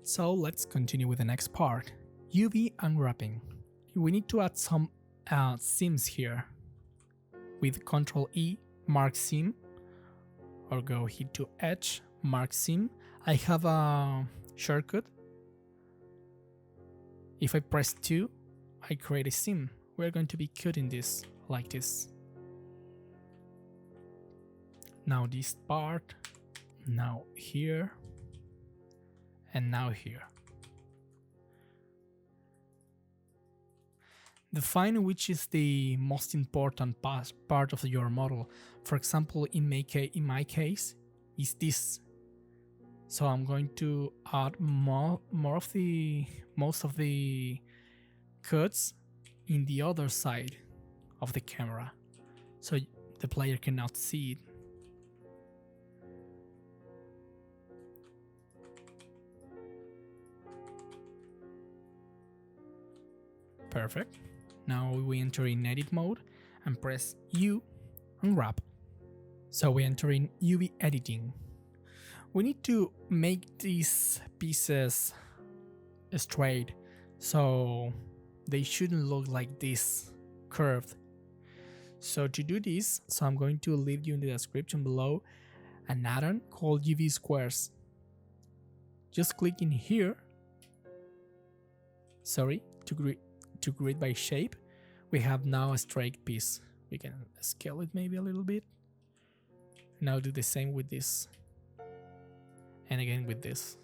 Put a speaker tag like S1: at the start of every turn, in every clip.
S1: So let's continue with the next part, UV unwrapping. We need to add some seams here. With Ctrl E, mark seam, or go hit to edge, mark seam. I have a shortcut. If I press 2, I create a seam. We're going to be cutting this like this. Now this part, now here, and now here. Define which is the most important part of your model. For example, in my case, is this. So I'm going to add most of the cuts in the other side of the camera, so the player cannot see it. Perfect. Now we enter in edit mode and press U and wrap. So we enter in UV editing. We need to make these pieces straight, so they shouldn't look like this, curved. So to do this, I'm going to leave you in the description below an add-on called UV squares. Just click in here. Sorry, to grid by shape. We have now a straight piece. We can scale it maybe a little bit. Now do the same with this. And again with this.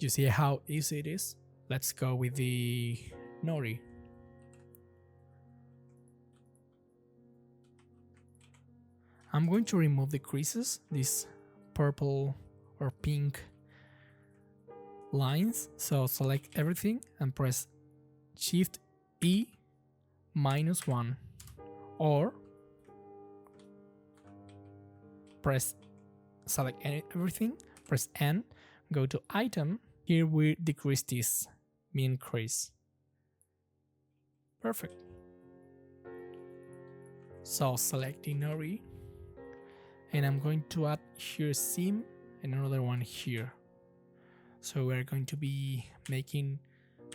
S1: You see how easy it is? Let's go with the nori. I'm going to remove the creases, these purple or pink lines. So select everything and press Shift E -1, or select everything, press N, go to item. Here we decrease this mean crease. Perfect. So select the nori, and I'm going to add here seam and another one here. So we're going to be making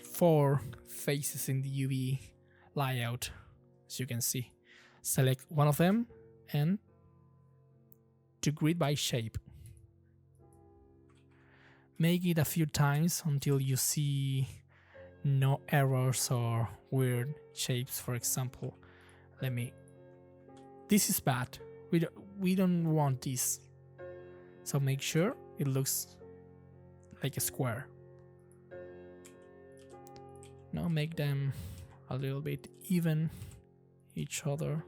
S1: 4 faces in the UV layout, as you can see. Select one of them and to grid by shape. Make it a few times until you see no errors or weird shapes. For example, this is bad. We don't want this. So make sure it looks like a square. Now make them a little bit even each other.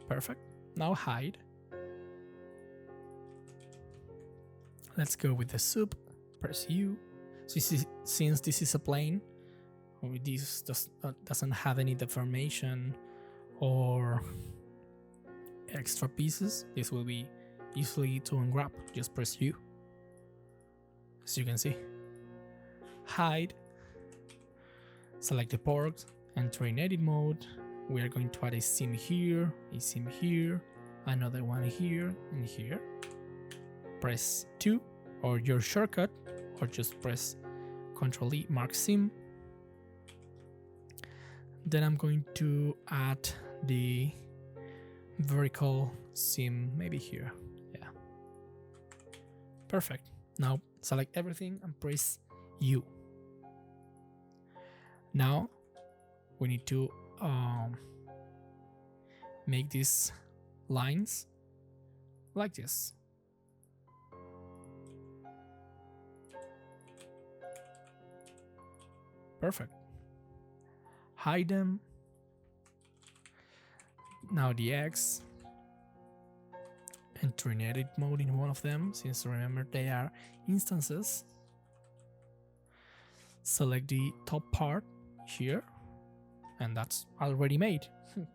S1: Perfect. Now hide. Let's go with the soup. Press U. Since this is a plane, this doesn't have any deformation or extra pieces, this will be easily to unwrap. Just press U. As you can see. Hide. Select the pork. Enter in edit mode. We are going to add a seam here, another one here, and here. Press 2 or your shortcut, or just press Ctrl E, mark seam. Then I'm going to add the vertical seam, maybe here. Yeah. Perfect. Now select everything and press U. Now we need to make these lines like this. Perfect. Hide them. Now the X. Enter in edit mode in one of them, since remember they are instances. Select the top part here, and that's already made.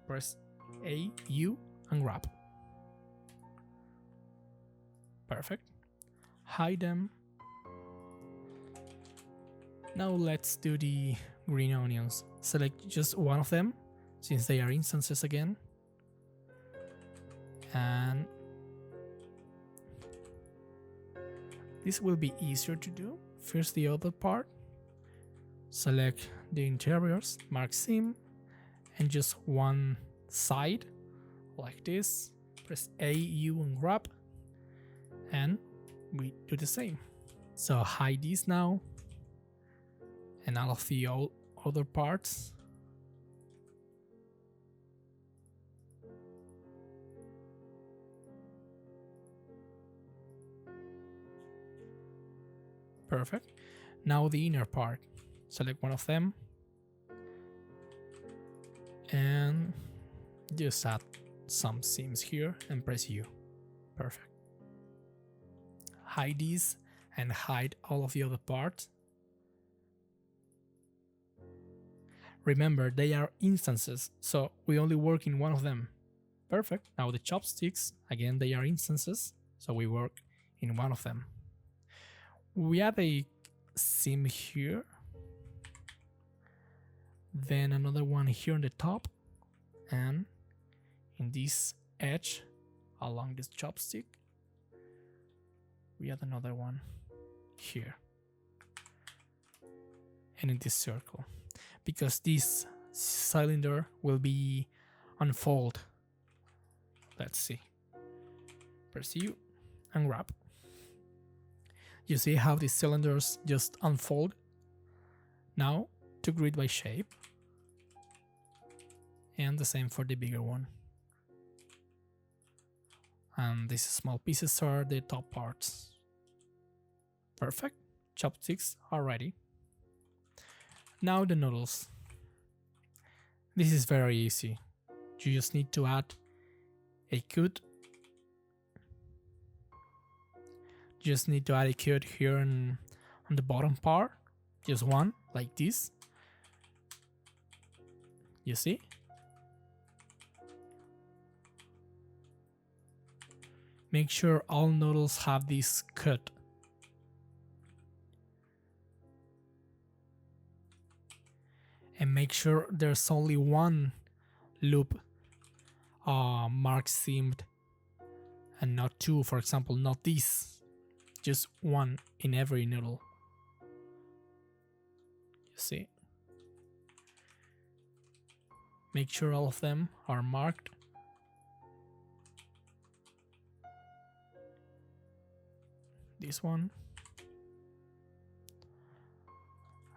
S1: Press A, U, and wrap. Perfect. Hide them. Now let's do the green onions. Select just one of them, since they are instances again. And this will be easier to do. First the other part, select the interiors, mark seam, and just one side like this. Press A, U and grab, and we do the same. So hide this now, and all of the other parts. Perfect. Now the inner part. Select one of them and just add some seams here and press U. Perfect. Hide these and hide all of the other parts. Remember, they are instances, so we only work in one of them. Perfect. Now the chopsticks, again, they are instances, so we work in one of them. We add a seam here, then another one here on the top, and in this edge along this chopstick, we add another one here, and in this circle, because this cylinder will be unfold. Let's see. Press U and grab. You see how these cylinders just unfold? Now to grid by shape, and the same for the bigger one. And these small pieces are the top parts. Perfect. Chopsticks are ready. Now the noodles. This is very easy. You just need to add a cut. Just need to add a cut here on the bottom part. Just one, like this. You see? Make sure all noodles have this cut. And make sure there's only one loop mark seamed and not two, for example, not this. Just one in every noodle. You see? Make sure all of them are marked. This one.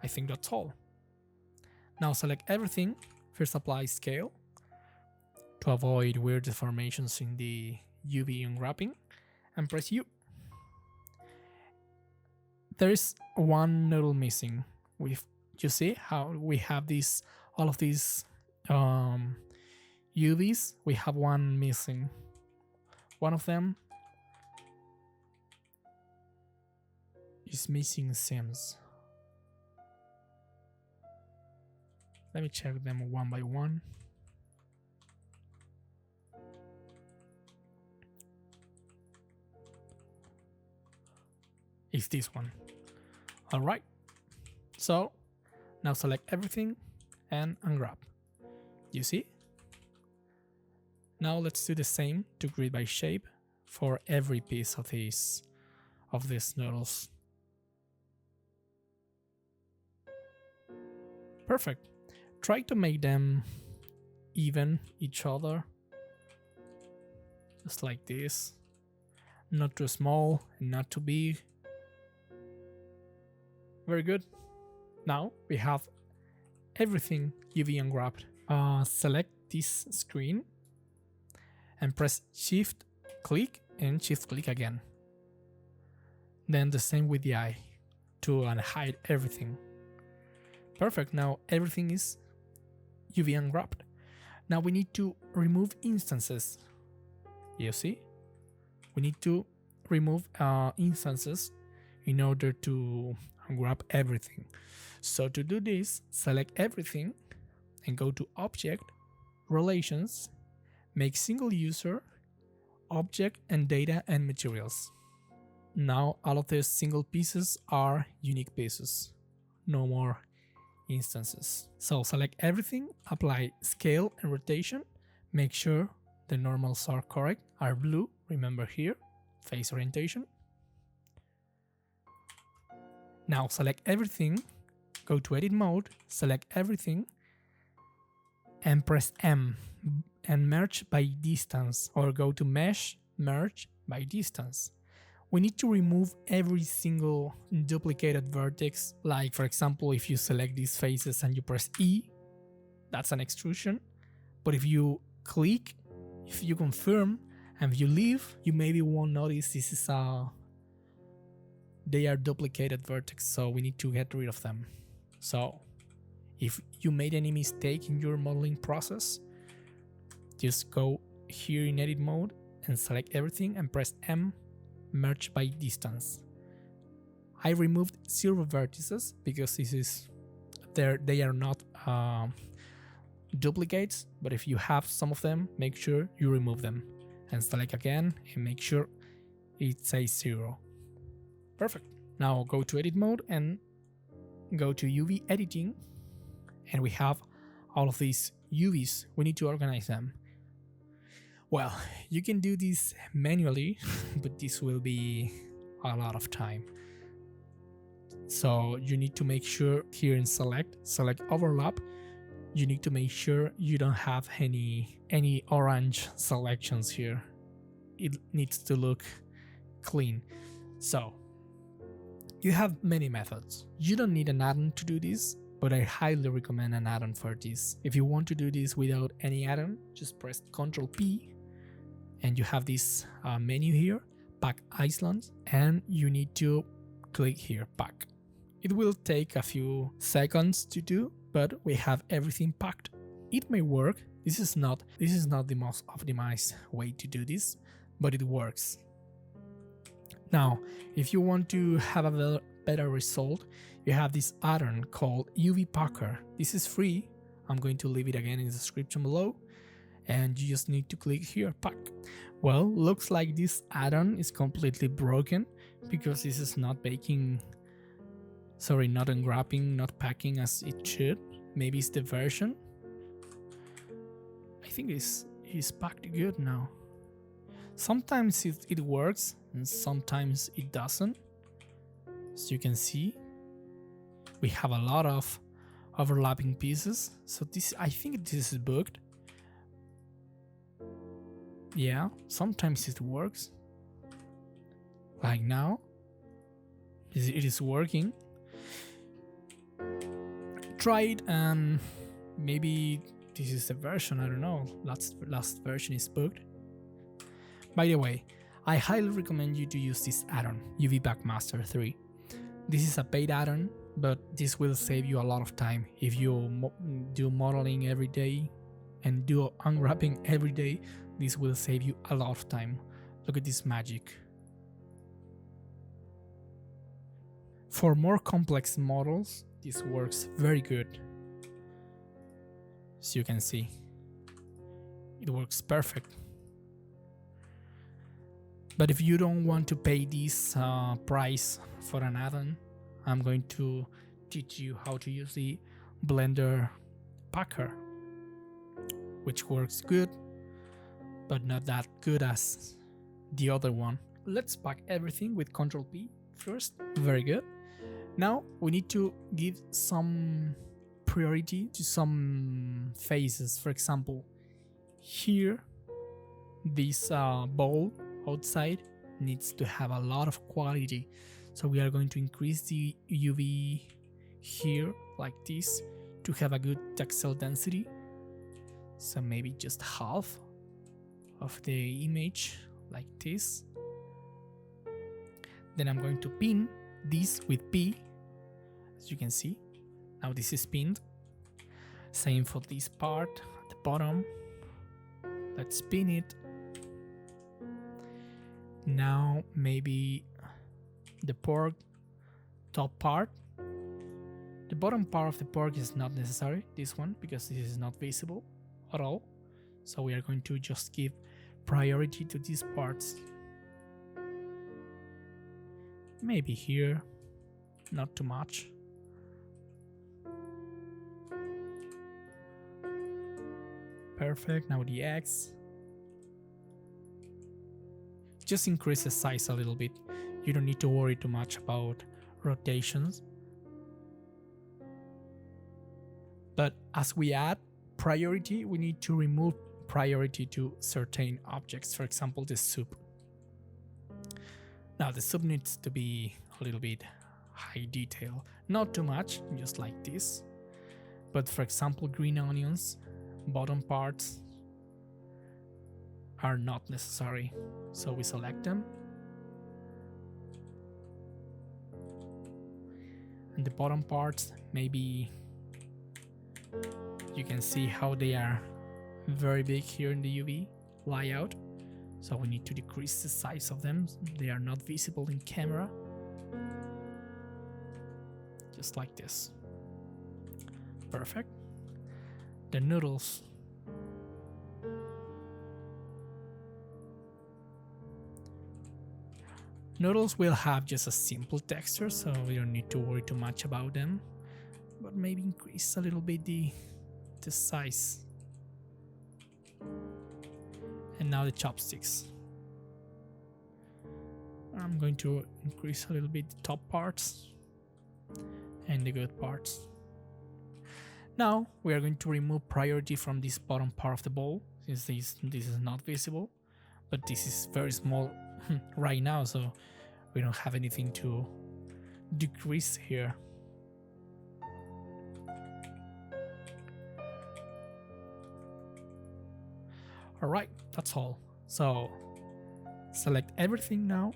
S1: I think that's all. Now select everything. First apply scale to avoid weird deformations in the UV unwrapping, and press U. There is one noodle missing. You see how we have these, all of these UVs? We have one missing. One of them is missing seams. Let me check them one by one. It's this one. All right. So now select everything and unwrap. You see? Now let's do the same to grid by shape for every piece of these noodles. Perfect. Try to make them even each other, just like this. Not too small and not too big. Very good. Now we have everything UV unwrapped. Select this screen and press Shift click and Shift click again. Then the same with the eye to hide everything. Perfect. Now everything is UV unwrapped. Now we need to remove instances. You see? We need to remove instances in order to unwrap everything. So to do this, select everything and go to Object, Relations, make single user, Object and Data and Materials. Now all of these single pieces are unique pieces. No more instances. So select everything, apply scale and rotation, make sure the normals are correct, are blue, remember here, face orientation. Now select everything, go to edit mode, select everything, and press M and merge by distance, or go to mesh, merge by distance. We need to remove every single duplicated vertex, like for example if you select these faces and you press E, that's an extrusion. But if you click, if you confirm, and if you leave, you maybe won't notice this is they are duplicated vertex, so we need to get rid of them. So if you made any mistake in your modeling process, just go here in edit mode and select everything and press M, merge by distance. I removed 0 vertices because this is they are not duplicates, but if you have some of them, make sure you remove them and select again and make sure it says 0. Perfect. Now go to edit mode and go to UV editing, and we have all of these UVs. We need to organize them. Well, you can do this manually, but this will be a lot of time. So you need to make sure here in select overlap. You need to make sure you don't have any orange selections here. It needs to look clean. So you have many methods. You don't need an addon to do this, but I highly recommend an addon for this. If you want to do this without any addon, just press Ctrl P and you have this menu here, Pack Islands, and you need to click here, Pack. It will take a few seconds to do, but we have everything packed. It may work. This is not the most optimized way to do this, but it works. Now, if you want to have a better result, you have this addon called UV Packer. This is free. I'm going to leave it again in the description below, and you just need to click here, Pack. Well, looks like this addon is completely broken because this is not baking. Sorry, not unwrapping, not packing as it should. Maybe it's the version. I think it's packed good now. Sometimes it works and sometimes it doesn't. As you can see, we have a lot of overlapping pieces. So I think this is booked. Yeah, sometimes it works. Like now, it is working. Try it and maybe this is the version, I don't know, last version is booked. By the way, I highly recommend you to use this addon, UV Backmaster 3. This is a paid addon, but this will save you a lot of time. If you do modeling every day and do unwrapping every day, this will save you a lot of time. Look at this magic. For more complex models, this works very good. As you can see, it works perfect. But if you don't want to pay this price for an addon, I'm going to teach you how to use the Blender Packer, which works good, but not that good as the other one. Let's pack everything with Ctrl P first. Very good. Now we need to give some priority to some faces. For example, here, this bowl outside needs to have a lot of quality. So we are going to increase the UV here like this to have a good textile density. So maybe just half of the image like this. Then I'm going to pin this with P, as you can see. Now this is pinned. Same for this part at the bottom. Let's pin it. Now maybe the pork top part. The bottom part of the pork is not necessary, this one, because this is not visible at all. So we are going to just give priority to these parts. Maybe here, not too much. Perfect, now the X. just increase the size a little bit. You don't need to worry too much about rotations. But as we add priority, we need to remove priority to certain objects. For example, the soup. Now the soup needs to be a little bit high detail, not too much, just like this. But for example, green onions, bottom parts are not necessary. So we select them. And the bottom parts, maybe you can see how they are very big here in the UV layout. So we need to decrease the size of them. They are not visible in camera. Just like this. Perfect. The noodles. Noodles will have just a simple texture, so we don't need to worry too much about them. But maybe increase a little bit the size. And now the chopsticks. I'm going to increase a little bit the top parts and the good parts. Now we are going to remove priority from this bottom part of the bowl, since this is not visible, but this is very small right now, so we don't have anything to decrease here. Alright, that's all. So select everything now,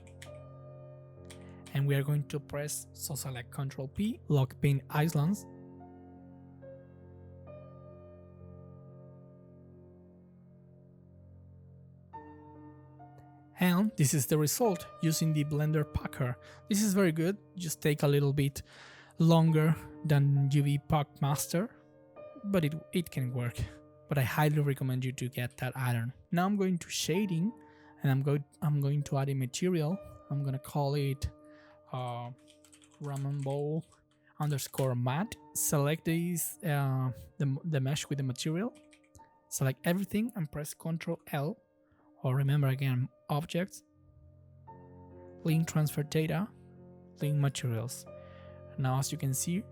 S1: and we are going to press, so select Ctrl P, lock pin islands. And this is the result using the Blender Packer. This is very good, just take a little bit longer than UV Pack Master, but it can work. But I highly recommend you to get that add-on. Now I'm going to shading, and I'm going to add a material. I'm gonna call it Ramen bowl underscore matte. Select these the mesh with the material. Select everything and press Ctrl L, or remember again objects, link transfer data, link materials. Now as you can see,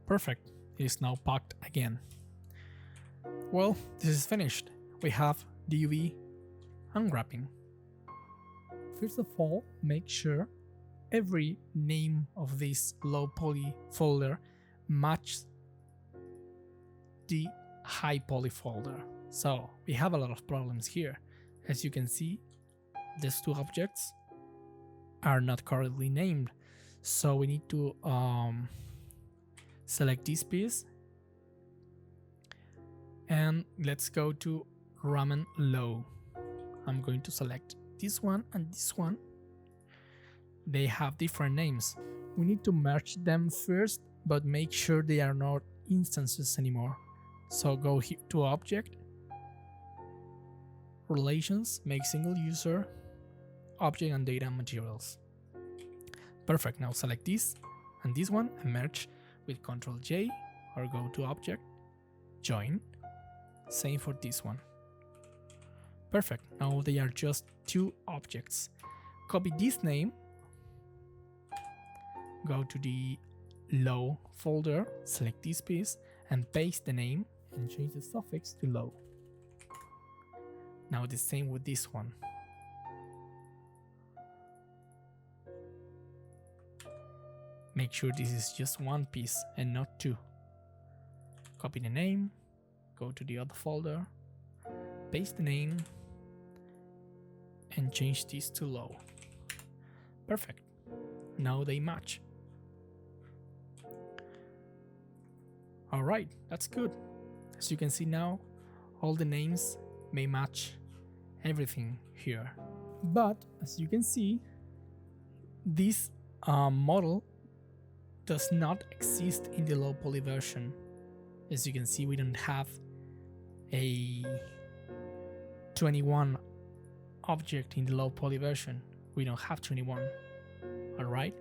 S1: perfect. It is now packed again. Well, this is finished. We have the UV unwrapping. First of all, make sure every name of this low poly folder matches the high poly folder. So we have a lot of problems here. As you can see, these two objects are not correctly named. So we need to select this piece, and let's go to Ramen low. I'm going to select this one and this one. They have different names. We need to merge them first, but make sure they are not instances anymore. So go here to Object, Relations, make single user, Object and Data Materials. Perfect, now select this and this one and merge with Ctrl J or go to Object, Join. Same for this one. Perfect, now they are just two objects. Copy this name, go to the low folder, select this piece and paste the name and change the suffix to low. Now the same with this one. Make sure this is just one piece and not two. Copy the name, go to the other folder, paste the name and change this to low. Perfect. Now they match. Alright, that's good. As you can see now, all the names may match everything here. But as you can see, this model does not exist in the low poly version. As you can see, we don't have a 21 object in the low poly version. We don't have 21. Alright,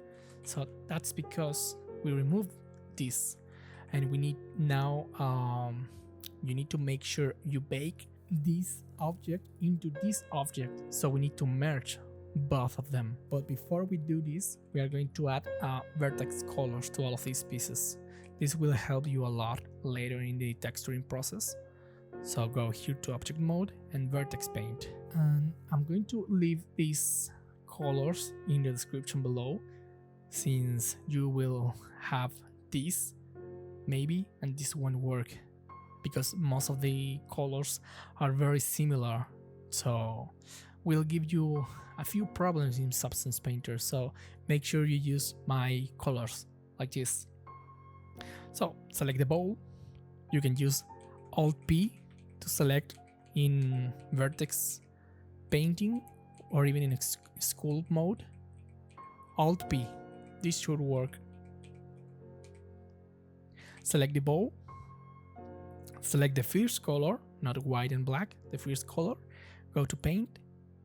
S1: so that's because we removed this. And we need now, you need to make sure you bake this object into this object. So we need to merge both of them. But before we do this, we are going to add vertex colors to all of these pieces. This will help you a lot later in the texturing process. So go here to Object Mode and Vertex Paint. And I'm going to leave these colors in the description below, since you will have this maybe and this won't work because most of the colors are very similar, so will give you a few problems in Substance Painter. So make sure you use my colors like this. So select the bowl. You can use Alt P to select in vertex painting or even in sculpt mode. Alt P, this should work. Select the bowl, select the first color, not white and black, the first color, go to paint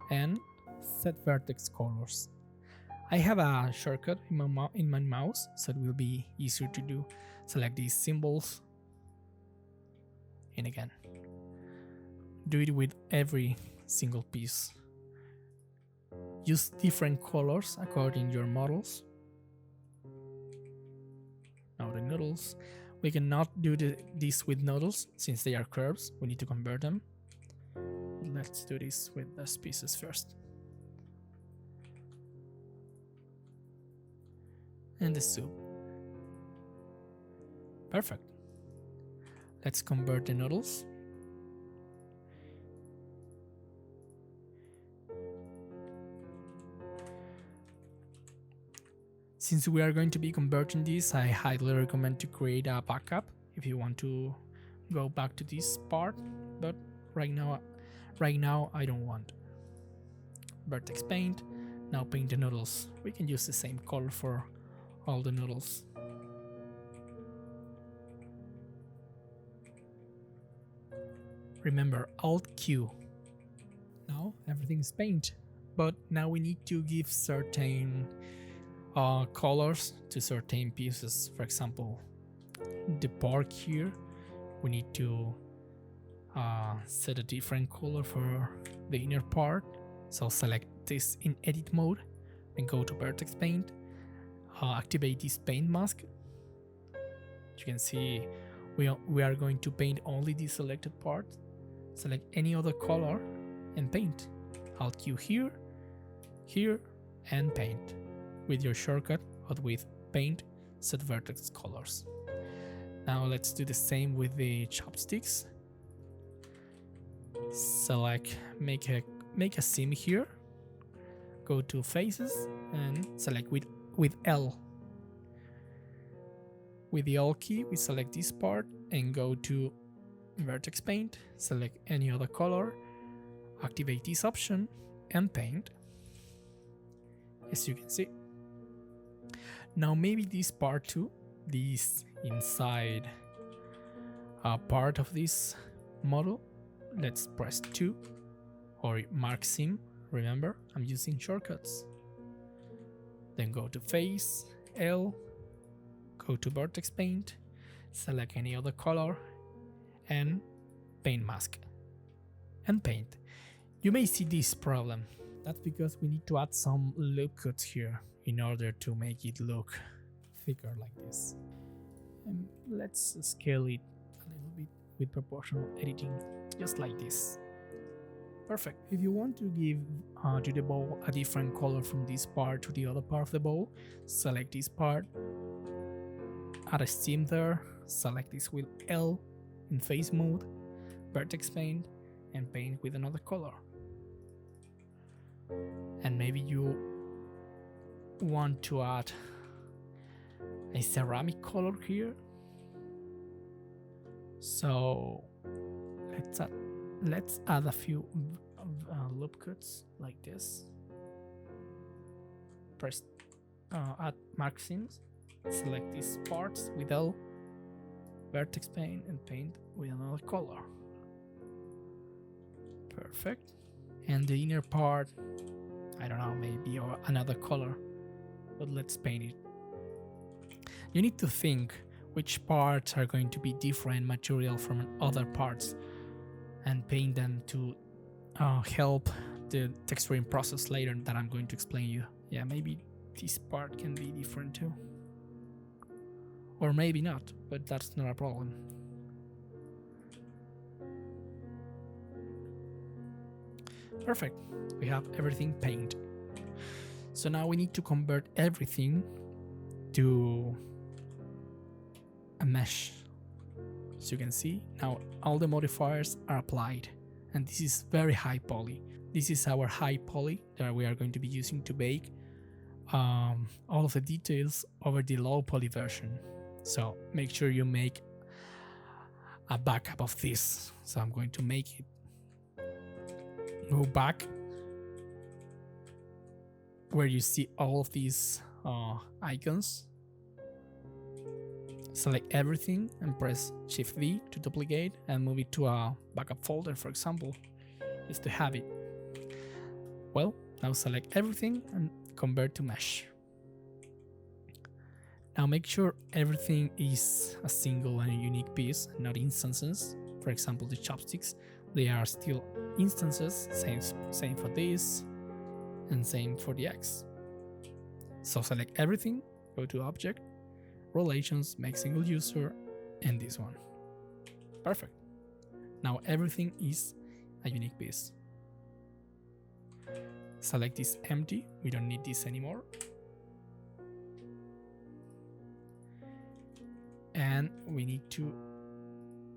S1: and set vertex colors. I have a shortcut in my mouse, so it will be easier to do. Select these symbols and again, do it with every single piece. Use different colors according to your models. Now the noodles. We cannot do this with noodles since they are curves. We need to convert them. Let's do this with those pieces first. And the soup. Perfect. Let's convert the noodles. Since we are going to be converting this, I highly recommend to create a backup if you want to go back to this part, but right now I don't want. Vertex paint, now paint the noodles. We can use the same color for all the noodles. Remember Alt Q. Now everything is paint, but now we need to give certain colors to certain pieces. For example, the pork here, we need to set a different color for the inner part. So select this in edit mode and go to vertex paint, activate this paint mask. You can see we are going to paint only the selected part. Select any other color and paint. Alt Q here, here, and paint. With your shortcut or with paint, set vertex colors. Now let's do the same with the chopsticks. Select, make a seam here. Go to faces and select with L. With the Alt key, we select this part and go to vertex paint. Select any other color. Activate this option and paint, as you can see. Now maybe this part too, this inside part of this model, let's press 2 or mark sim. Remember, I'm using shortcuts. Then go to face, L, go to vertex paint, select any other color and paint mask and paint. You may see this problem. That's because we need to add some loop cuts here in order to make it look thicker like this. And let's scale it a little bit with proportional editing, just like this. Perfect. If you want to give to the bowl a different color from this part to the other part of the bowl, select this part, add a seam there, select this with L in face mode, vertex paint, and paint with another color. And maybe you want to add a ceramic color here. So let's add a few loop cuts like this. Press add mark seams, select these parts with L, vertex paint, and paint with another color. Perfect. And the inner part, I don't know, maybe or another color, but let's paint it. You need to think which parts are going to be different material from other parts and paint them to help the texturing process later that I'm going to explain you. Yeah, maybe this part can be different too. Or maybe not, but that's not a problem. Perfect, we have everything painted. So now we need to convert everything to a mesh. As you can see, now all the modifiers are applied, and this is very high poly. This is our high poly that we are going to be using to bake all of the details over the low poly version. So make sure you make a backup of this. So I'm going to make it. Go back where you see all of these icons. Select everything and press Shift V to duplicate and move it to a backup folder, for example, just to have it. Well, now select everything and convert to mesh. Now make sure everything is a single and a unique piece, not instances. For example, the chopsticks, they are still instances, same for this, and same for the X. So select everything, go to Object, Relations, make single user, and this one. Perfect. Now everything is a unique piece. Select this empty, we don't need this anymore. And we need to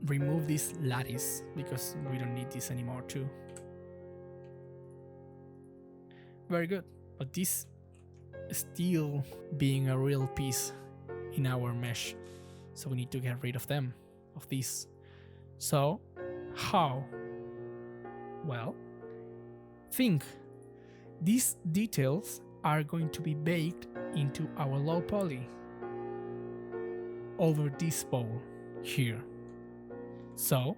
S1: remove this lattice because we don't need this anymore too. Very good, but this still being a real piece in our mesh, so we need to get rid of them, of this. So how? Well, think these details are going to be baked into our low poly over this bowl here. So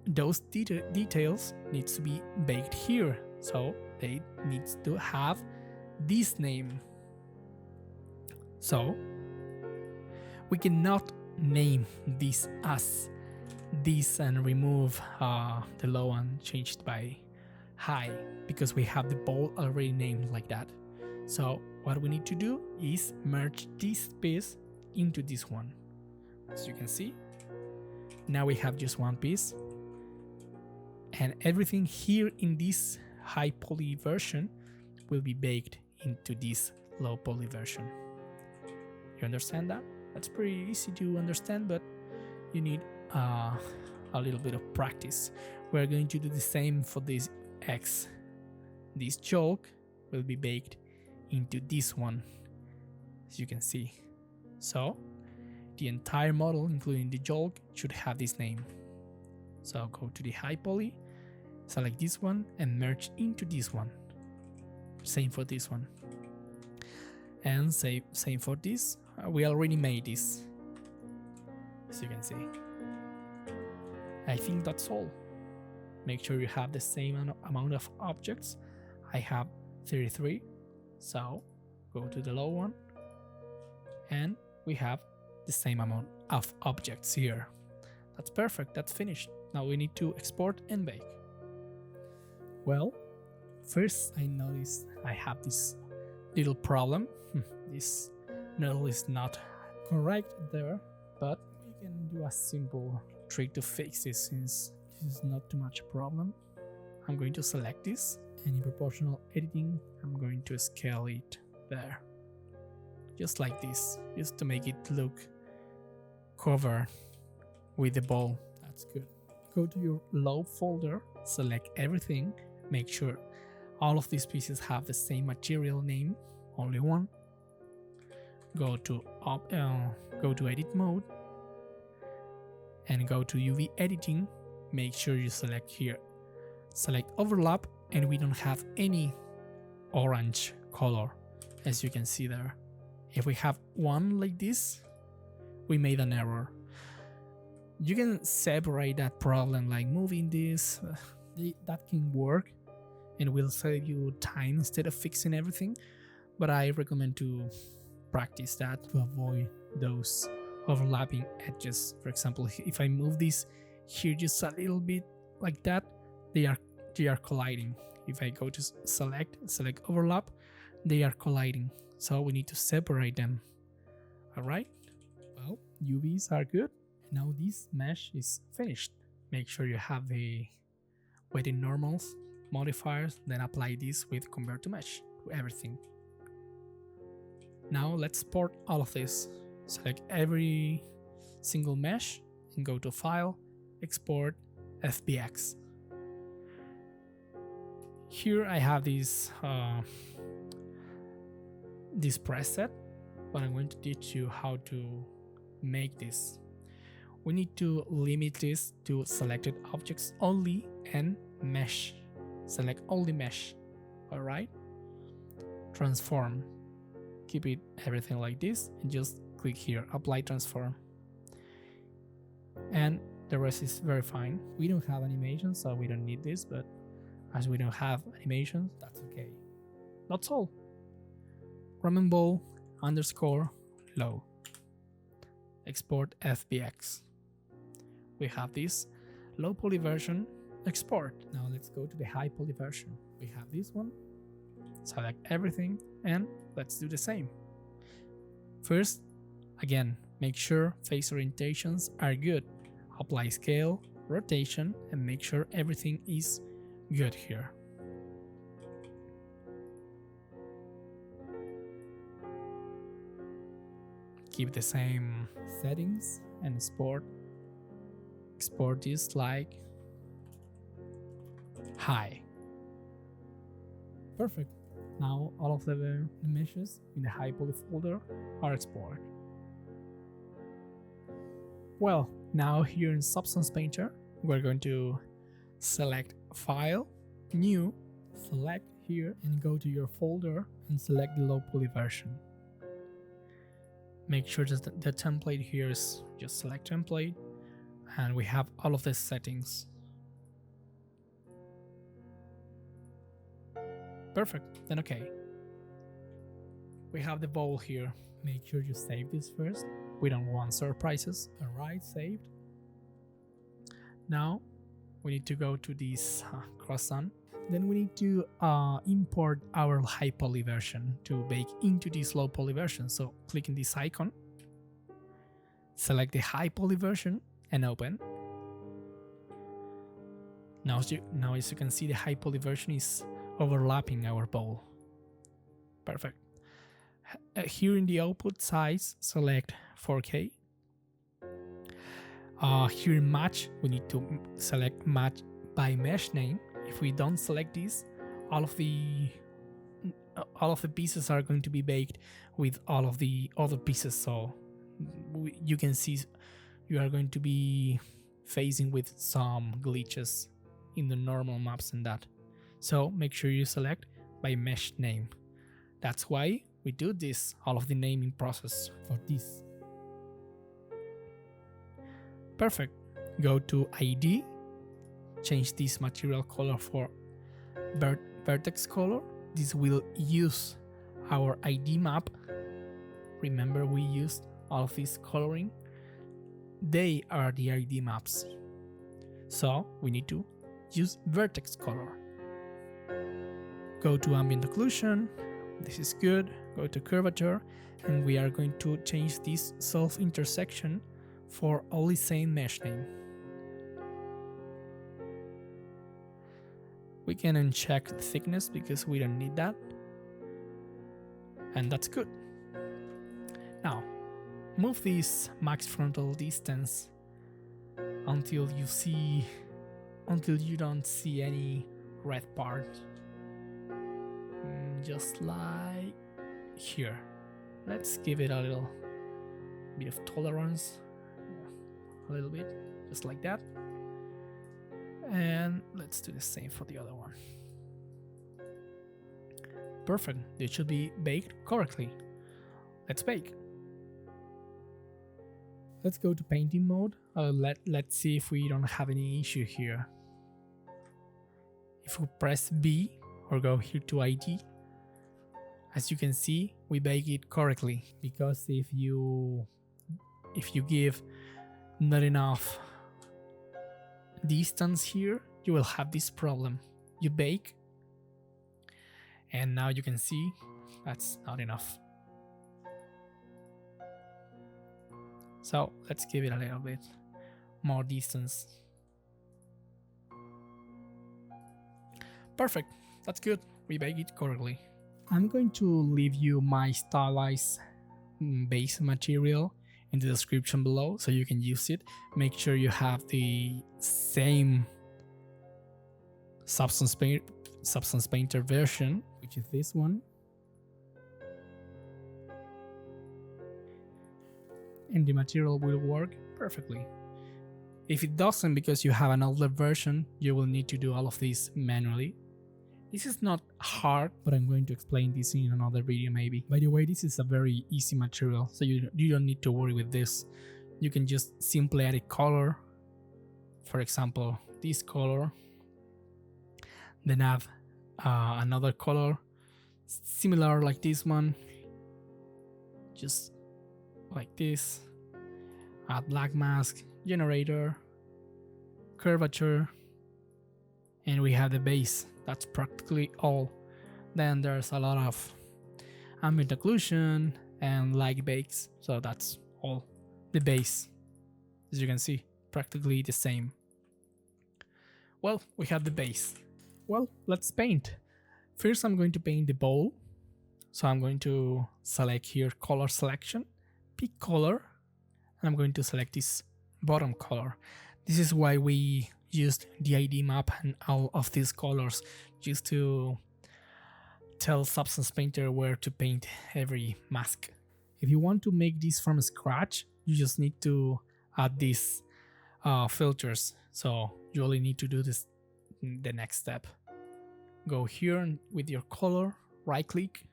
S1: those details needs to be baked here, so they needs to have this name. So we cannot name this as this and remove the low and change it by high because we have the bowl already named like that. So what we need to do is merge this piece into this one. As you can see, now we have just one piece, and everything here in this high poly version will be baked into this low poly version. You understand that? That's pretty easy to understand, but you need a little bit of practice. We're going to do the same for this X. This chalk will be baked into this one, as you can see. So the entire model, including the chalk, should have this name. So go to the high poly Select this one and merge into this one. Same for this one. And same for this. We already made this, as you can see. I think that's all. Make sure you have the same amount of objects. I have 33, so go to the low one, and we have the same amount of objects here. That's perfect, that's finished. Now we need to export and bake. Well, first I noticed I have this little problem. This noodle is not correct there, but we can do a simple trick to fix this since this is not too much a problem. I'm going to select this, and in proportional editing I'm going to scale it there, just like this, just to make it look covered with the ball. That's good. Go to your low folder, select everything, make sure all of these pieces have the same material name, only one. Go to edit mode and go to UV editing. Make sure you select here, select overlap, and we don't have any orange color, as you can see there. If we have one like this, we made an error. You can separate that problem, like moving this, that can work and will save you time instead of fixing everything, but I recommend to practice that to avoid those overlapping edges. For example, if I move this here just a little bit like that, they are colliding. If I go to select overlap, they are colliding, so we need to separate them. Alright, well, UVs are good. Now this mesh is finished. Make sure you have the within normals modifiers, then apply this with convert to mesh to everything. Now let's export all of this. Select every single mesh and go to File, Export, FBX. Here I have this preset, but I'm going to teach you how to make this. We need to limit this to selected objects only and mesh. Select only mesh. Alright? Transform. Keep it everything like this and just click here, apply transform. And the rest is very fine. We don't have animations, so we don't need this, but as we don't have animations, that's okay. That's all. Ramen bowl underscore low. Export FBX. We have this low poly version, export. Now let's go to the high poly version. We have this one. Select everything and let's do the same. First, again, make sure face orientations are good. Apply scale, rotation, and make sure everything is good here. Keep the same settings and export this like high. Perfect. Now all of the meshes in the high poly folder are exported. Well, now here in Substance Painter, we're going to select File, New, select here and go to your folder and select the low poly version. Make sure that the template here is just select template, and we have all of the settings. Perfect, then okay. We have the bowl here. Make sure you save this first. We don't want surprises. Alright, saved. Now we need to go to this croissant. Then we need to import our high poly version to bake into this low poly version. So click in this icon, select the high poly version and open. Now as you can see, the high poly version is overlapping our bowl. Perfect. Here in the output size, select 4K. Here in match, we need to select match by mesh name. If we don't select this, all of the pieces are going to be baked with all of the other pieces. So you can see you are going to be facing with some glitches in the normal maps and that. So make sure you select by mesh name. That's why we do this, all of the naming process for this. Perfect. Go to ID, change this material color for vertex color. This will use our ID map. Remember, we used all of this coloring. They are the ID maps. So we need to use vertex color. Go to ambient occlusion. This is good. Go to curvature, and we are going to change this self intersection for only same mesh name. We can uncheck the thickness because we don't need that. And that's good. Now, move this max frontal distance until you don't see any red part. Just like here. Let's give it a little bit of tolerance. A little bit, just like that. And let's do the same for the other one. Perfect. It should be baked correctly. Let's bake. Let's go to painting mode. Let's see if we don't have any issue here. If we press B or go here to ID, as you can see, we bake it correctly. Because if you give not enough distance here, you will have this problem. You bake, and now you can see that's not enough. So let's give it a little bit more distance. Perfect, that's good. We bake it correctly. I'm going to leave you my stylized base material in the description below so you can use it. Make sure you have the same Substance Painter version, which is this one. And the material will work perfectly. If it doesn't because you have an older version, you will need to do all of this manually. This is not hard, but I'm going to explain this in another video maybe. By the way, this is a very easy material, so you don't need to worry with this. You can just simply add a color. For example, this color. Then have another color similar like this one. Just like this. Add black mask, generator, curvature, and we have the base. That's practically all. Then there's a lot of ambient occlusion and light bakes, so that's all. The base, as you can see, practically the same. Well, we have the base. Well, let's paint. First I'm going to paint the bowl, so I'm going to select here color selection, pick color, and I'm going to select this bottom color. This is why we used the ID map and all of these colors, just to tell Substance Painter where to paint every mask. If you want to make this from scratch, you just need to add these filters. So you only need to do this the next step. Go here and with your color, right click,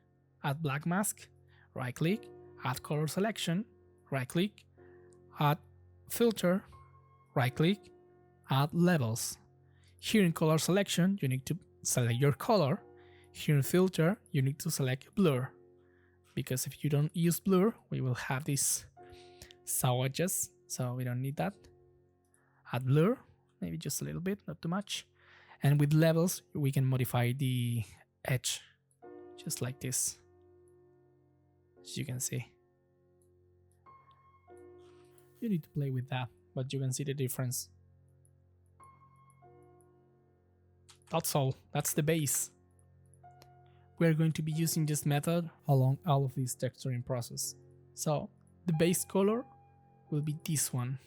S1: add black mask, right click, add color selection, right click, add filter, right click, add levels. Here in color selection, you need to select your color. Here in filter, you need to select blur. Because if you don't use blur, we will have these saw edges, so we don't need that. Add blur, maybe just a little bit, not too much. And with levels, we can modify the edge, just like this, as you can see. You need to play with that, but you can see the difference. That's all, that's the base. We're going to be using this method along all of this texturing process. So the base color will be this one.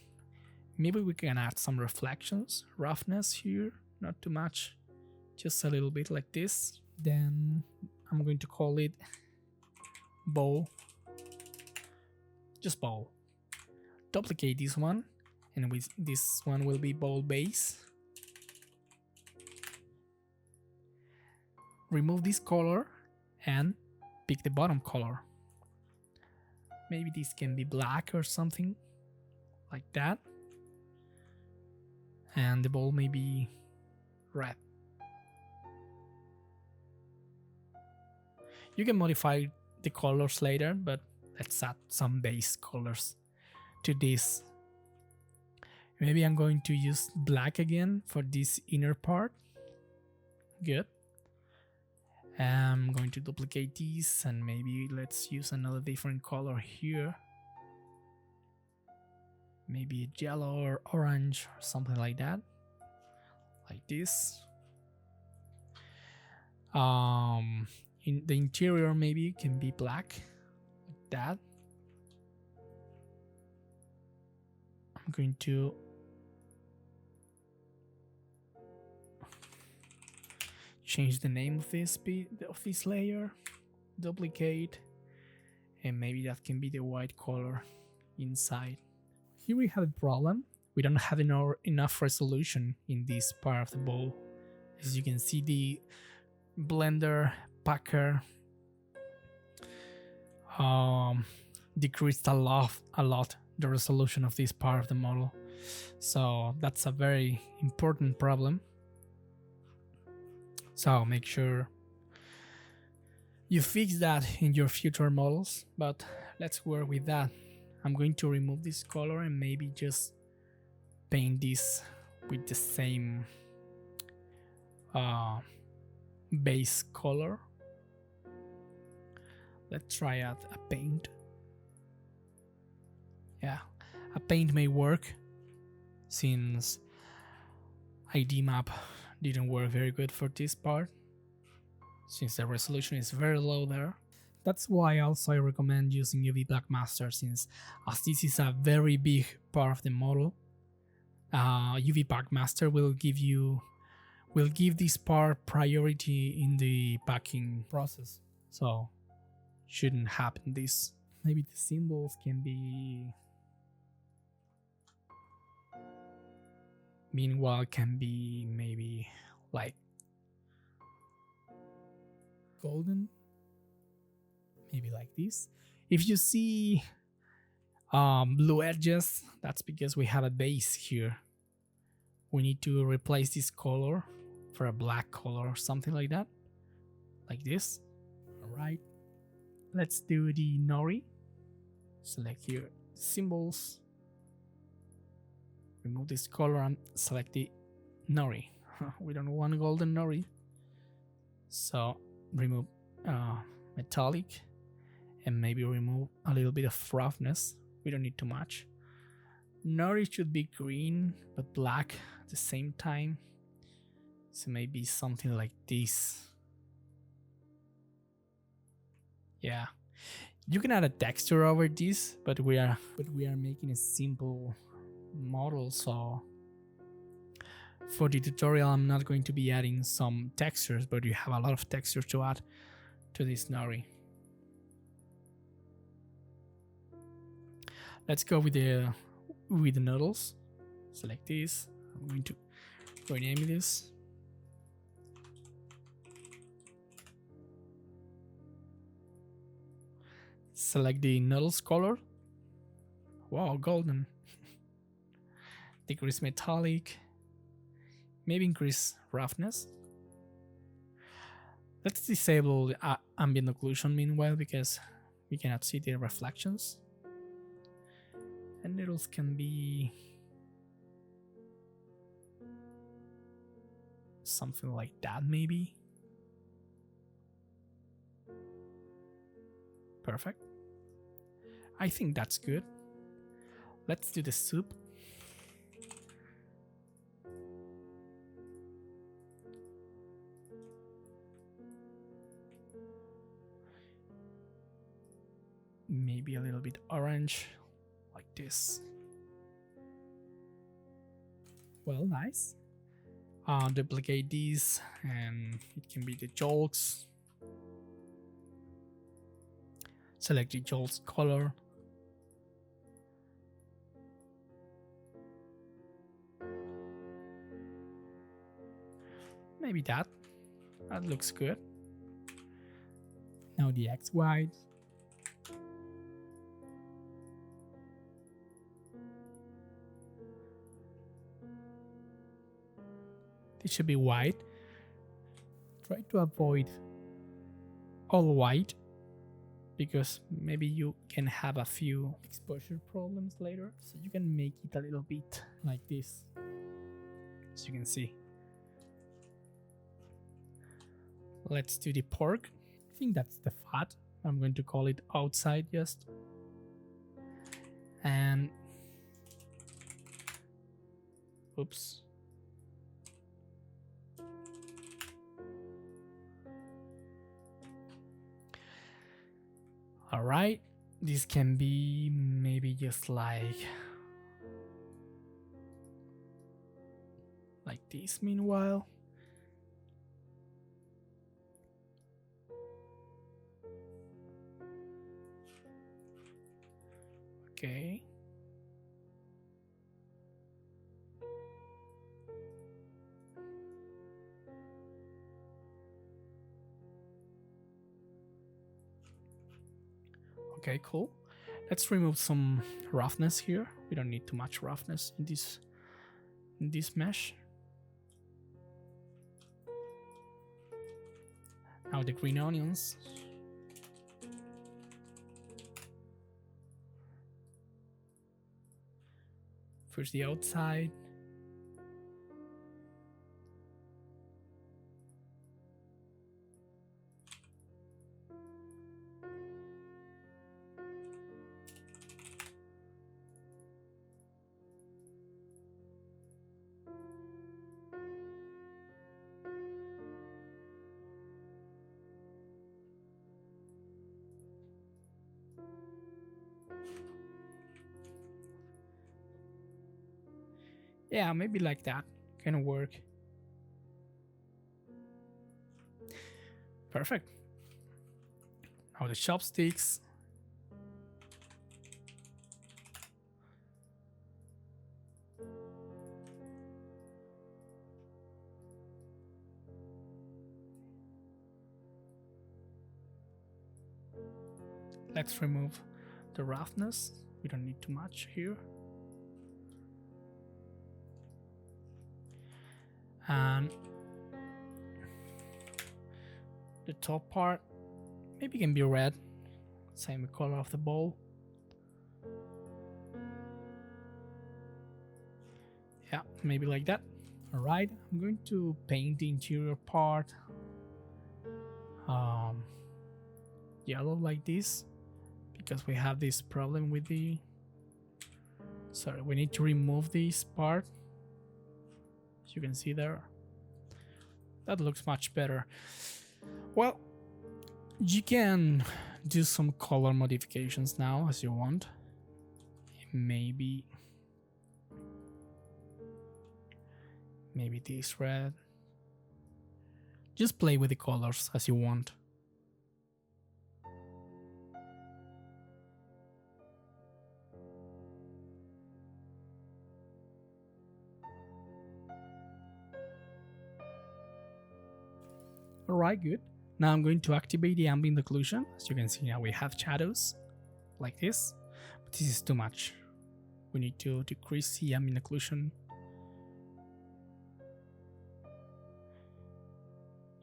S1: Maybe we can add some reflections, roughness here, not too much, just a little bit like this. Then I'm going to call it bowl, just bowl. Duplicate this one, and with this one will be bowl base. remove this color and pick the bottom color. Maybe this can be black or something like that. And the ball may be red. You can modify the colors later, but let's add some base colors to this. Maybe I'm going to use black again for this inner part. Good. I'm going to duplicate these and maybe let's use another different color here. Maybe yellow or orange or something like that. Like this. In the interior maybe it can be black. Like that. I'm going to change the name of this layer, duplicate, and maybe that can be the white color inside. Here we have a problem. We don't have enough resolution in this part of the bowl. As you can see, the Blender Packer decreased a lot the resolution of this part of the model. So that's a very important problem. So make sure you fix that in your future models, but let's work with that. I'm going to remove this color and maybe just paint this with the same base color. Let's try out a paint. Yeah, a paint may work since ID map didn't work very good for this part since the resolution is very low there. That's why also I recommend using UV Black Master, since as this is a very big part of the model, UV Black Master will give this part priority in the packing process. So shouldn't happen this. Maybe the symbols can be maybe like golden, maybe like this. If you see blue edges, that's because we have a base here. We need to replace this color for a black color or something like that, like this. All right, let's do the nori. Select here symbols, remove this color and select the nori. We don't want golden nori, so remove metallic and maybe remove a little bit of roughness. We don't need too much. Nori should be green but black at the same time, so maybe something like this. Yeah, you can add a texture over this, but we are making a simple model, so for the tutorial I'm not going to be adding some textures, but you have a lot of textures to add to this nori. Let's go with the noodles. Select this. I'm going to rename this. Select the noodles color. Wow, golden. Decrease metallic. Maybe increase roughness. Let's disable the ambient occlusion meanwhile, because we cannot see the reflections. And noodles can be something like that, maybe. Perfect. I think that's good. Let's do the soup. Maybe a little bit orange, like this. Well, nice. Duplicate these, and it can be the jolts. Select the jolts color. Maybe that looks good. Now the XY. It should be white. Try to avoid all white, because maybe you can have a few exposure problems later. So you can make it a little bit like this, as you can see. Let's do the pork. I think that's the fat. I'm going to call it outside just. And oops. All right, this can be maybe just like this meanwhile. Okay. Okay, cool. Let's remove some roughness here. We don't need too much roughness in this mesh. Now the green onions. First the outside. Yeah, maybe like that can work. Perfect. Now the chopsticks. Let's remove the roughness. We don't need too much here. And the top part maybe can be red, same color of the bowl. Yeah, maybe like that. All right, I'm going to paint the interior part yellow like this, because we have this problem with the, sorry, we need to remove this part. As you can see there, that looks much better. Well, you can do some color modifications now as you want. Maybe this red. Just play with the colors as you want. Alright, good. Now I'm going to activate the ambient occlusion. As you can see, now we have shadows like this, but this is too much. We need to decrease the ambient occlusion.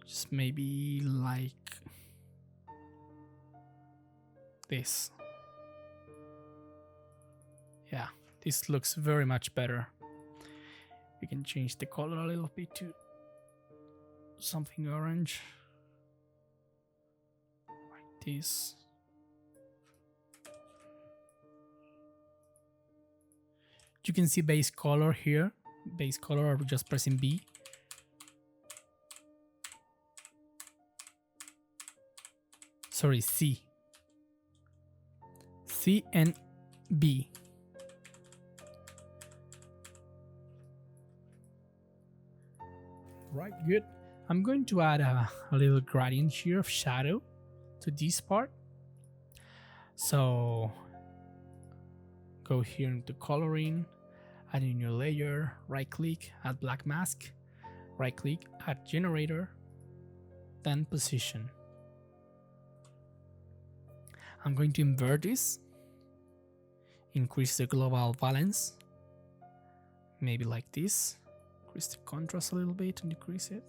S1: Just maybe like this. Yeah, this looks very much better. We can change the color a little bit to something orange. Like this. You can see base color here. Base color, or just pressing B. Sorry, C. C and B. Right, good. I'm going to add a little gradient here of shadow to this part. So go here into coloring, add a new layer, right click, add black mask, right click, add generator, then position. I'm going to invert this, increase the global balance, maybe like this, increase the contrast a little bit and decrease it.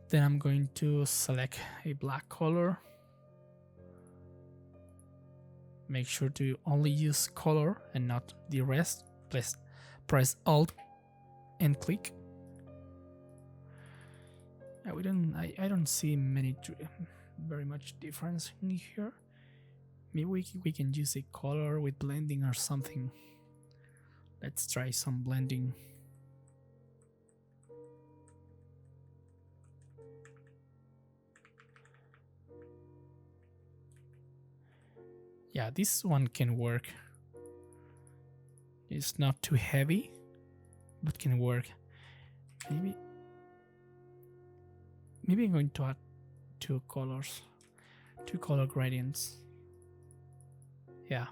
S1: Then I'm going to select a black color. Make sure to only use color and not the rest. Press Alt and click. I don't see very much difference in here. Maybe we can use a color with blending or something. Let's try some blending. Yeah, this one can work. It's not too heavy, but can work. Maybe I'm going to add two color gradients. Yeah.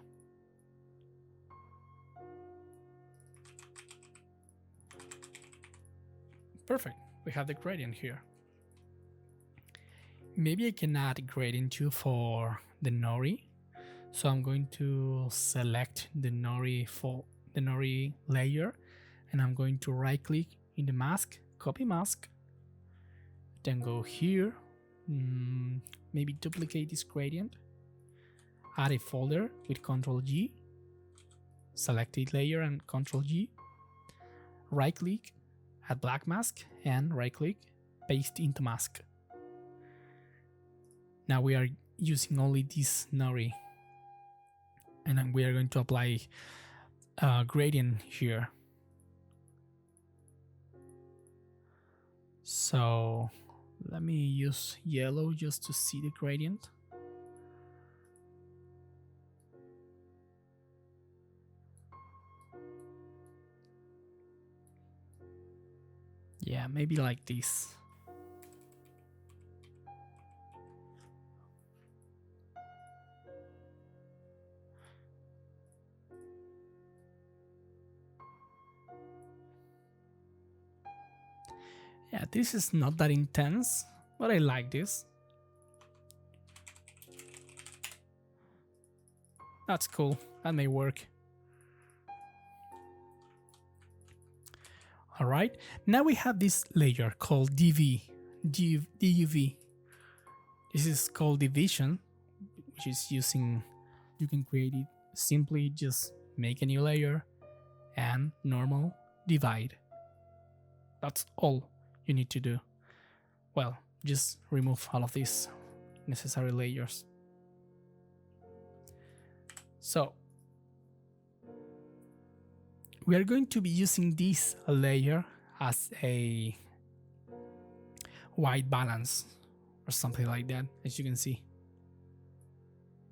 S1: Perfect. We have the gradient here. Maybe I can add a gradient too for the nori. So I'm going to select the nori layer, and I'm going to right click in the mask, copy mask, then go here, maybe duplicate this gradient, add a folder with Ctrl G, select a layer and Ctrl G, right click, add black mask, and right click, paste into mask. Now we are using only this nori, and then we are going to apply a gradient here. So let me use yellow just to see the gradient. Yeah, maybe like this. Yeah, this is not that intense, but I like this. That's cool. That may work. All right. Now we have this layer called DUV. This is called division, which is using, you can create it simply, just make a new layer and normal divide. That's all you need to do. Well, just remove all of these necessary layers. So we are going to be using this layer as a white balance or something like that, as you can see.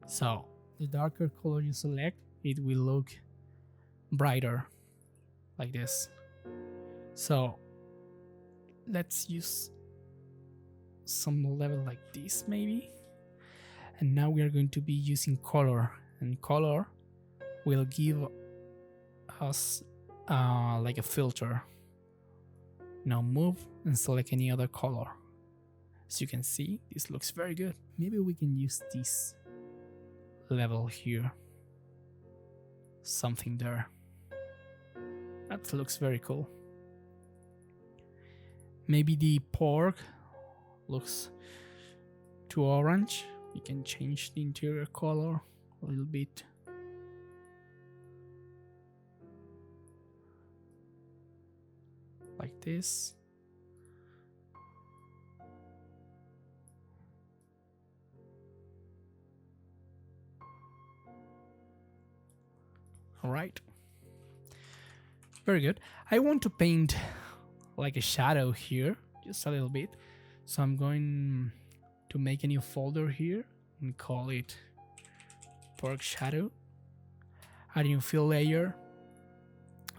S1: So the darker color you select, it will look brighter like this. So let's use some level like this maybe. And now we are going to be using color, and color will give us like a filter. Now move and select any other color. As you can see, this looks very good. Maybe we can use this level here, something there. That looks very cool. Maybe the pork looks too orange. We can change the interior color a little bit. Like this. All right. Very good. I want to paint like a shadow here, just a little bit. So I'm going to make a new folder here and call it pork shadow. Add a new fill layer.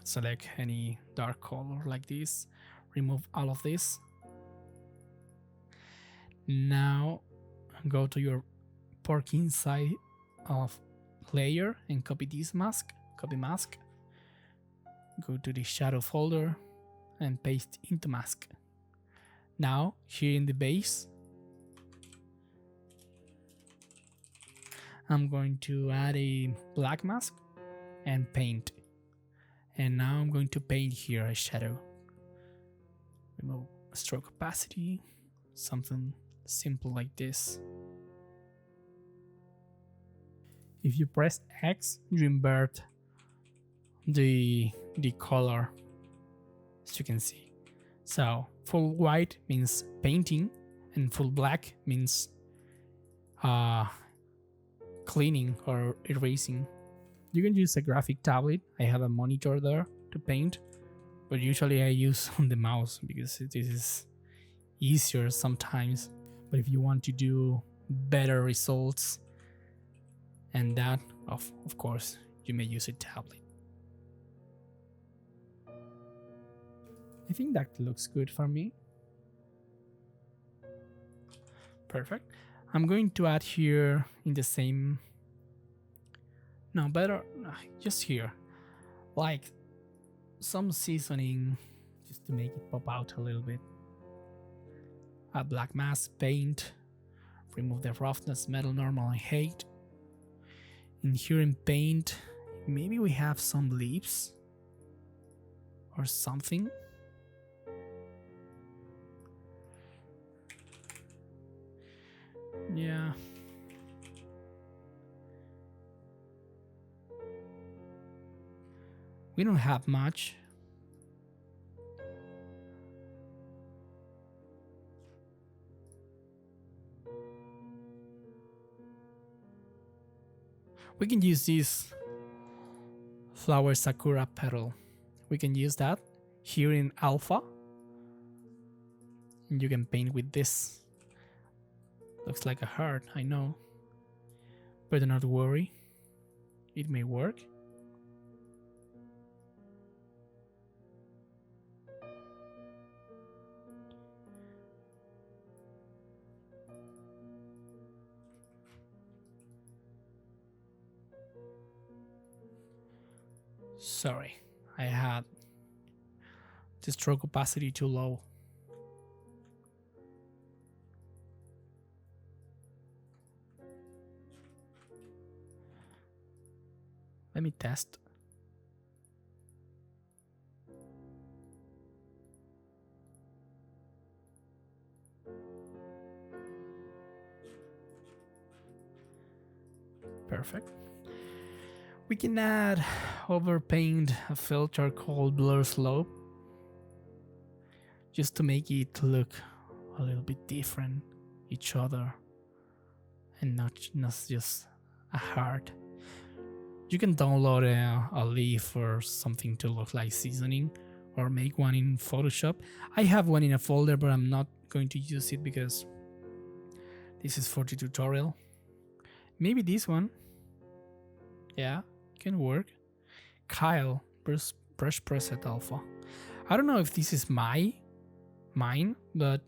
S1: Select any dark color like this. Remove all of this. Now go to your pork inside of layer and copy this mask. Copy mask. Go to the shadow folder and paste into mask. Now here in the base, I'm going to add a black mask and paint. And now I'm going to paint here a shadow. Remove stroke opacity, something simple like this. If you press X, you invert the color, as you can see. So full white means painting, and full black means cleaning or erasing. You can use a graphic tablet. I have a monitor there to paint, but usually I use on the mouse because it is easier sometimes. But if you want to do better results, and that, of course, you may use a tablet. I think that looks good for me. Perfect. I'm going to add here in the same, no, better, just here, like some seasoning just to make it pop out a little bit. A black mask, paint, remove the roughness, metal, normal, and hate. And here in paint, maybe we have some leaves or something. Yeah. We don't have much. We can use this flower sakura petal. We can use that here in alpha. And you can paint with this. Looks like a heart, I know. But do not worry. It may work. Sorry, I had the stroke opacity too low. Let me test. Perfect. We can add overpaint a filter called blur slope just to make it look a little bit different each other and not just a heart. You can download a leaf or something to look like seasoning or make one in Photoshop. I have one in a folder, but I'm not going to use it because this is for the tutorial. Maybe this one. Yeah, can work. Kyle, brush preset alpha. I don't know if this is mine, but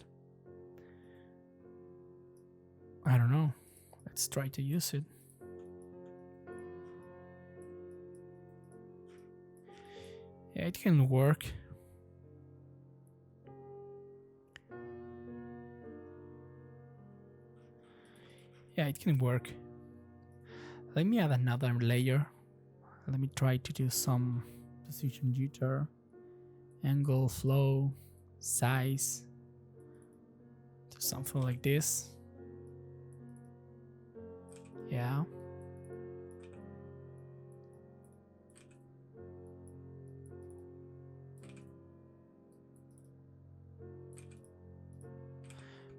S1: I don't know. Let's try to use it. Yeah, it can work. Yeah, it can work. Let me add another layer. Let me try to do some position jitter, angle, flow, size, do something like this. Yeah.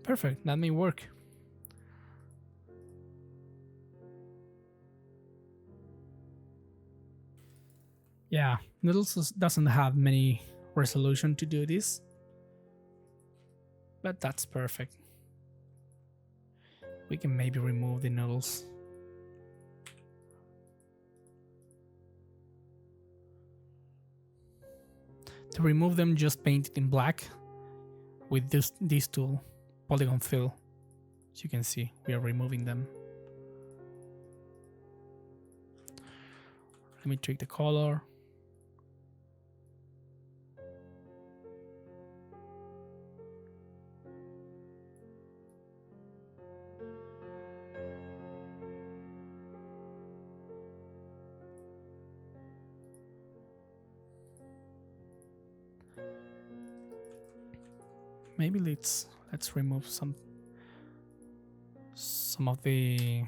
S1: Perfect, that may work. Yeah, Noodles doesn't have many resolution to do this, but that's perfect. We can maybe remove the noodles. To remove them, just paint it in black with this tool, polygon fill. As you can see, we are removing them. Let me tweak the color. maybe let's remove some of the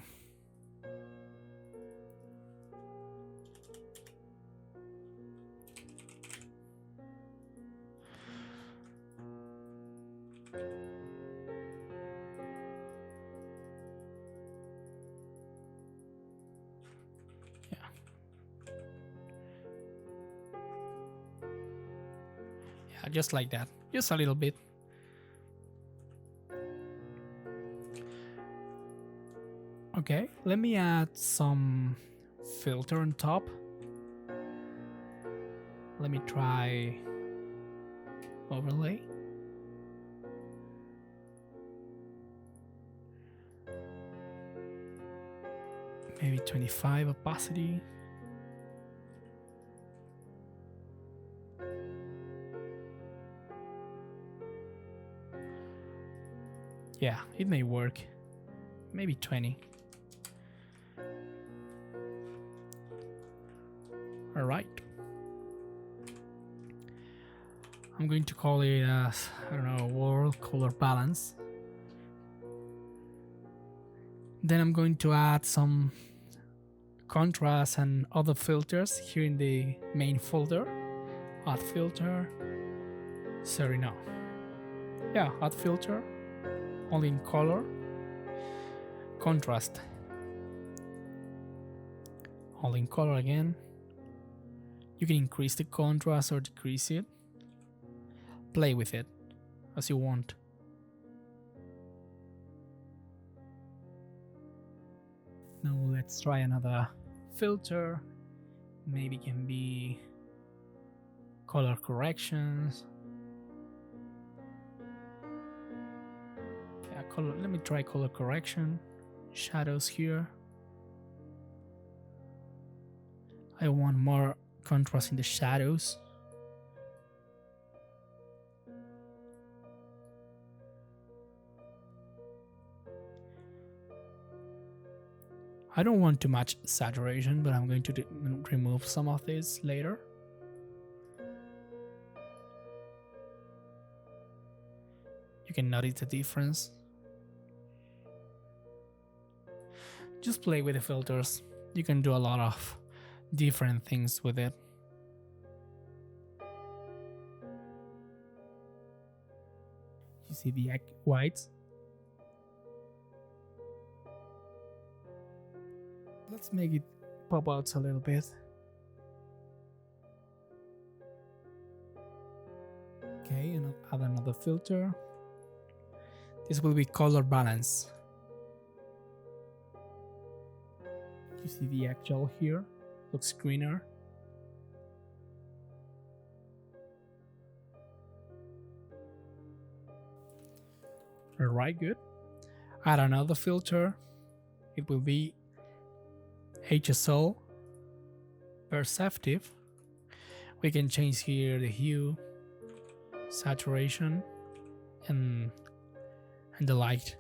S1: just like that, just a little bit. Okay, let me add some filter on top. Let me try overlay. Maybe 25 opacity. Yeah, it may work. Maybe 20. All right. I'm going to call it as, I don't know, world color balance. Then I'm going to add some contrast and other filters here in the main folder. Add filter. Sorry, no. Yeah, add filter. Only in color. Contrast. All in color again. You can increase the contrast or decrease it. Play with it as you want. Now let's try another filter. Maybe it can be color corrections. Yeah, color. Let me try color correction. Shadows here. I want more contrast in the shadows. I don't want too much saturation, but I'm going to remove some of this later. You can notice the difference. Just play with the filters. You can do a lot of different things with it. You see the whites? Let's make it pop out a little bit. Okay, and I'll add another filter. This will be color balance. You see the actual here? Looks greener. Alright, good. Add another filter. It will be HSO perceptive. We can change here the hue, saturation, and the light.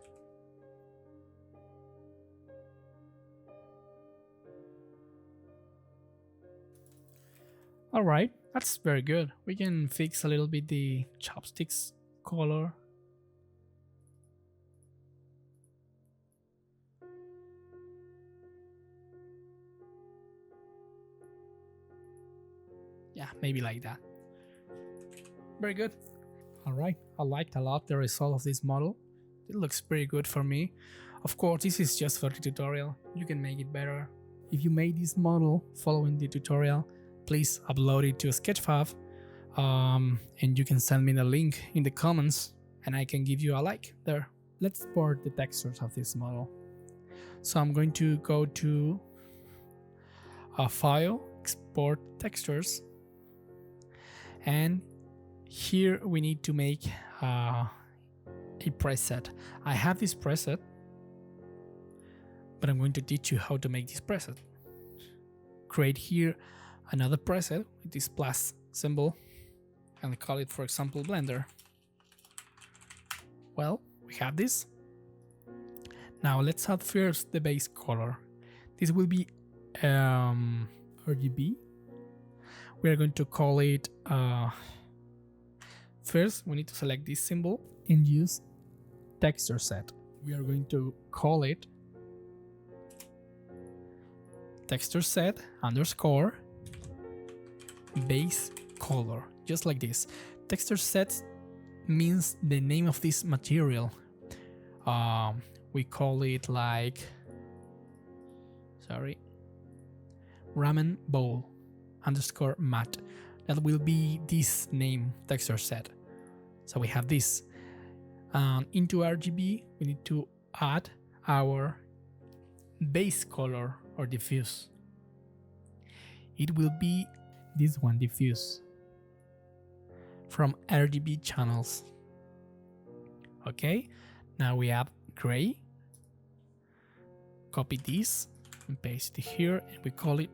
S1: All right, that's very good. We can fix a little bit the chopsticks color. Yeah, maybe like that. Very good. All right, I liked a lot the result of this model. It looks pretty good for me. Of course, this is just for the tutorial. You can make it better. If you made this model following the tutorial, please upload it to Sketchfab, and you can send me the link in the comments and I can give you a like there. Let's export the textures of this model. So I'm going to go to a file, export textures, and here we need to make a preset. I have this preset, but I'm going to teach you how to make this preset. Create here another preset with this plus symbol and call it, for example, Blender. Well, we have this. Now let's add first the base color. This will be RGB. We are going to call it First, we need to select this symbol and use texture set. We are going to call it texture set underscore base color, just like this. Texture set means the name of this material. We call it like, ramen bowl underscore matte. That will be this name texture set. So we have this. Into RGB, we need to add our base color or diffuse. It will be this one, diffuse, from RGB channels. Okay, now we add gray. Copy this and paste it here, and we call it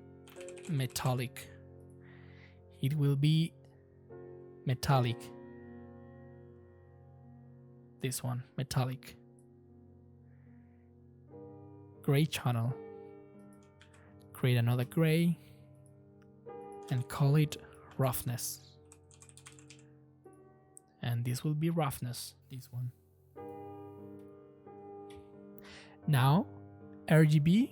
S1: metallic. It will be metallic. This one, metallic. Gray channel. Create another gray and call it roughness. And this will be roughness, this one. Now, RGB,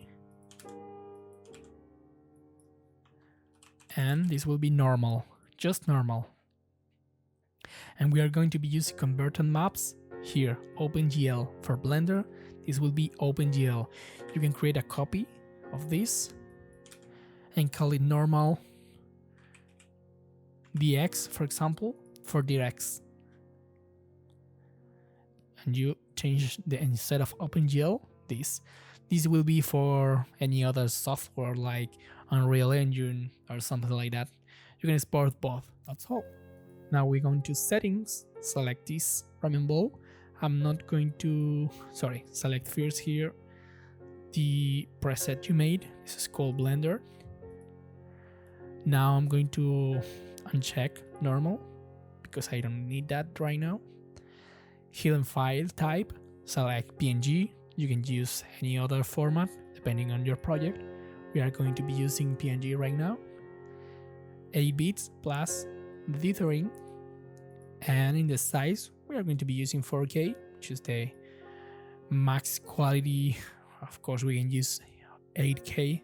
S1: and this will be normal, just normal. And we are going to be using converted maps here, OpenGL. For Blender, this will be OpenGL. You can create a copy of this and call it normal DX, for example, for DX. And you change the, instead of OpenGL, this will be for any other software like Unreal Engine or something like that. You can export both. That's all. Now we're going to settings, select this ramen bowl. I'm not going to, select first here the preset you made. This is called Blender. Now I'm going to uncheck normal because I don't need that right now. Hidden file type, select PNG. You can use any other format depending on your project. We are going to be using PNG right now. 8 bits plus dithering, and in the size we are going to be using 4K, which is the max quality. Of course we can use 8K,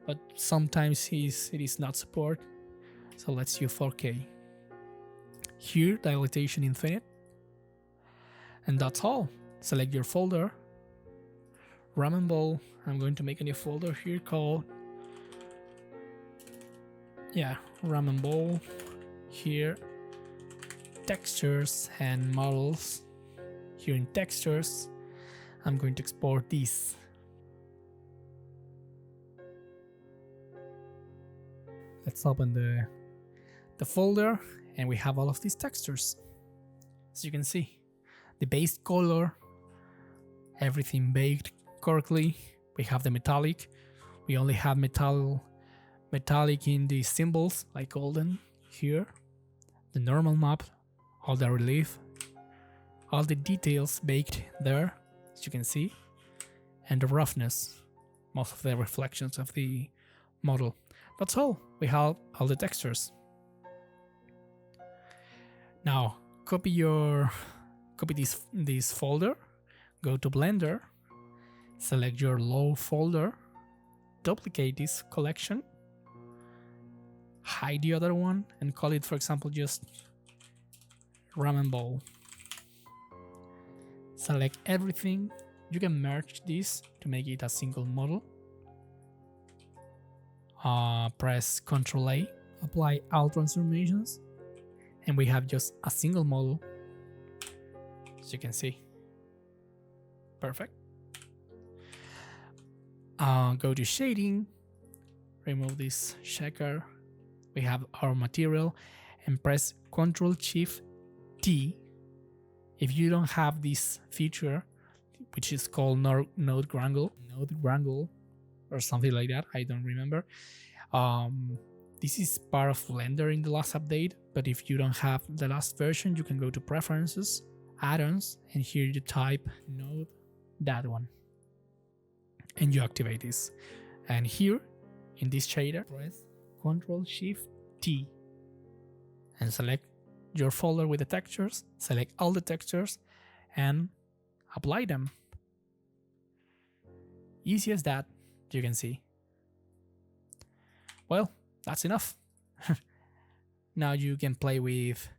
S1: but sometimes it is not support, so let's use 4K. Here, dilatation infinite, and that's all. Select your folder, ramen bowl. I'm going to make a new folder here called ramen bowl. Here, textures and models. Here in textures, I'm going to export this. Let's open the folder, and we have all of these textures. As you can see, the base color, everything baked correctly. We have the metallic. We only have metallic in the symbols like golden here. The normal map, all the relief, all the details baked there, as you can see, and the roughness, most of the reflections of the model. That's all. We have all the textures. Now copy this folder, go to Blender, select your low folder, duplicate this collection, hide the other one, and call it, for example, just ramen bowl. Select everything. You can merge this to make it a single model. Press Ctrl A, apply all transformations, and we have just a single model, as you can see. Perfect. Go to shading, remove this checker. We have our material, and press Ctrl-Shift-T. If you don't have this feature, which is called Node-wrangler or something like that, I don't remember. This is part of Blender in the last update, but if you don't have the last version, you can go to Preferences, Addons, and here you type Node, that one, and you activate this. And here in this shader, press Ctrl-Shift-T and select your folder with the textures, select all the textures, and apply them. Easy as that, you can see. Well, that's enough. Now you can play with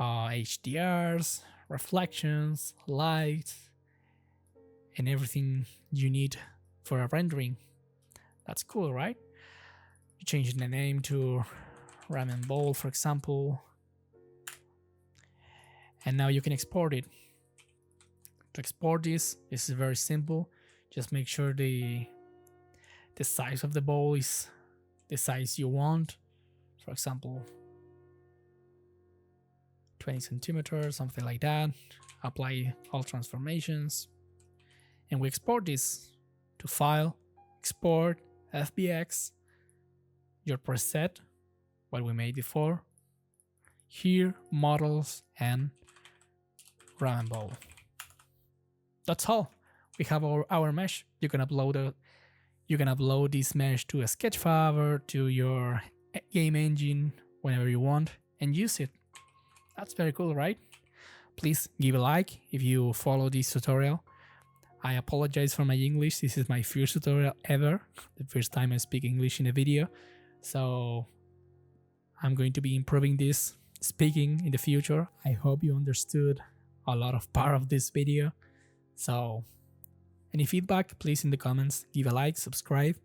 S1: HDRs, reflections, lights, and everything you need for a rendering. That's cool, right? You change the name to Ramen Bowl, for example, and now you can export it. To export this is very simple. Just make sure the size of the bowl is the size you want. For example, 20 centimeters, something like that. Apply all transformations, and we export this to File, Export, FBX, your preset, what we made before, here, Models, and Ramen Bowl. That's all. We have our mesh. You can upload this mesh to a Sketchfab or to your game engine whenever you want and use it. That's very cool, right? Please give a like if you follow this tutorial. I apologize for my English. This is my first tutorial ever, the first time I speak English in a video. So I'm going to be improving this speaking in the future. I hope you understood a lot of part of this video. So any feedback, please in the comments, give a like, subscribe,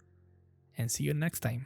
S1: and see you next time.